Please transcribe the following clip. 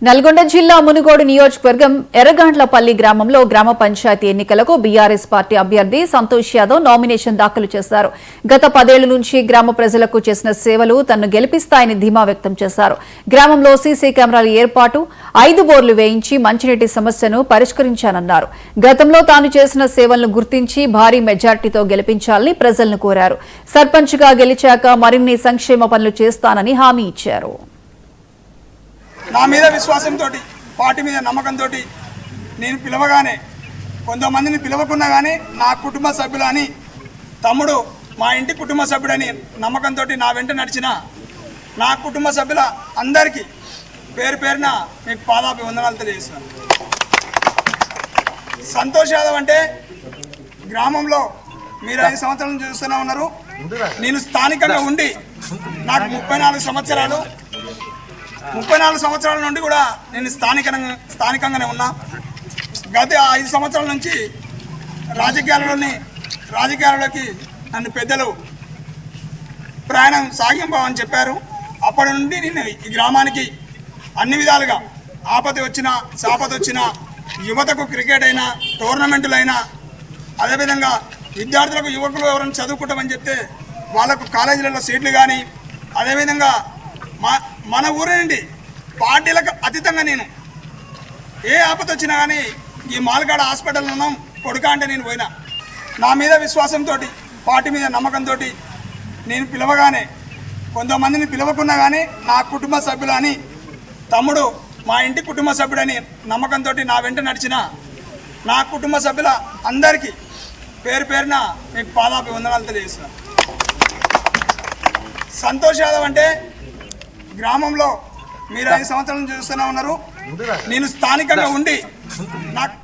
నల్గొండ జిల్లా మునుగోడు నియోజకవర్గం ఎర్రగాండ్లపల్లి గ్రామంలో గ్రామ పంచాయతీ ఎన్నికలకు బీఆర్ఎస్ పార్టీ అభ్యర్థి సంతోష్ యాదవ్ నామినేషన్ దాఖలు చేశారు. గత 10 ఏళ్ల నుంచి గ్రామ ప్రజలకు చేసిన సేవలు తనను గెలిపిస్తాయని ధీమా వ్యక్తం చేశారు. గ్రామంలో సీసీ కెమెరాల ఏర్పాటు, 5 బోర్లు వేయించి మంచినీటి సమస్యను పరిష్కరించానన్నారు. గతంలో తాను చేసిన సేవలను గుర్తించి భారీ మెజార్టీతో గెలిపించాలని ప్రజలను కోరారు. సర్పంచ్గా గెలిచాక మరిన్ని సంక్షేమ పనులు చేస్తానని హామీ ఇచ్చారు. నా మీద విశ్వాసంతో, పార్టీ మీద నమ్మకంతో నేను పిలవగానే, కొంతమందిని పిలవకున్నా కానీ నా కుటుంబ సభ్యులు అని, తమ్ముడు మా ఇంటి కుటుంబ సభ్యుడని నమ్మకంతో నా వెంట నడిచిన నా కుటుంబ సభ్యుల అందరికీ పేరు పేరున మీకు పాదాభివందనాలు తెలియజేస్తున్నాను. సంతోష్ యాదవ్ అంటే గ్రామంలో మీరు 5 సంవత్సరాల నుంచి చూస్తూనే ఉన్నారు. నేను స్థానికంగా ఉండి నాకు 34 సంవత్సరాల నుండి కూడా నేను స్థానికంగానే ఉన్నా. గత 5 సంవత్సరాల నుంచి రాజకీయాలలోకి నన్ను పెద్దలు ప్రయాణం సాగింపని చెప్పారు. అప్పటి నుండి నేను ఈ గ్రామానికి అన్ని విధాలుగా ఆపద వచ్చినా సాపద వచ్చినా, యువతకు క్రికెట్ అయినా, టోర్నమెంటులైనా, అదేవిధంగా విద్యార్థులకు యువకులు ఎవరైనా చదువుకుంటామని చెప్తే వాళ్ళకు కాలేజీలలో సీట్లు కానీ, అదేవిధంగా మన ఊరి నుండి పార్టీలకు అతీతంగా నేను ఏ ఆపద వచ్చినా కానీ ఈ మాల్గాడ హాస్పిటల్ ఉన్నాం కొడుక అంటే నేను పోయినా. నా మీద విశ్వాసంతో, పార్టీ మీద నమ్మకంతో నేను పిలవగానే, కొంతమందిని పిలవకున్నా కానీ నా కుటుంబ సభ్యులు అని, తమ్ముడు మా ఇంటి కుటుంబ సభ్యుడని నమ్మకంతో నా వెంట నడిచిన నా కుటుంబ సభ్యుల అందరికీ పేరు పేరున మీకు పాదాభివందనాలు తెలియజేస్తున్నాను. సంతోష్ యాదవ్ అంటే గ్రామంలో మీరు 5 సంవత్సరాల నుంచి చూస్తూనే ఉన్నారు. నేను స్థానికంగా ఉండి నాకు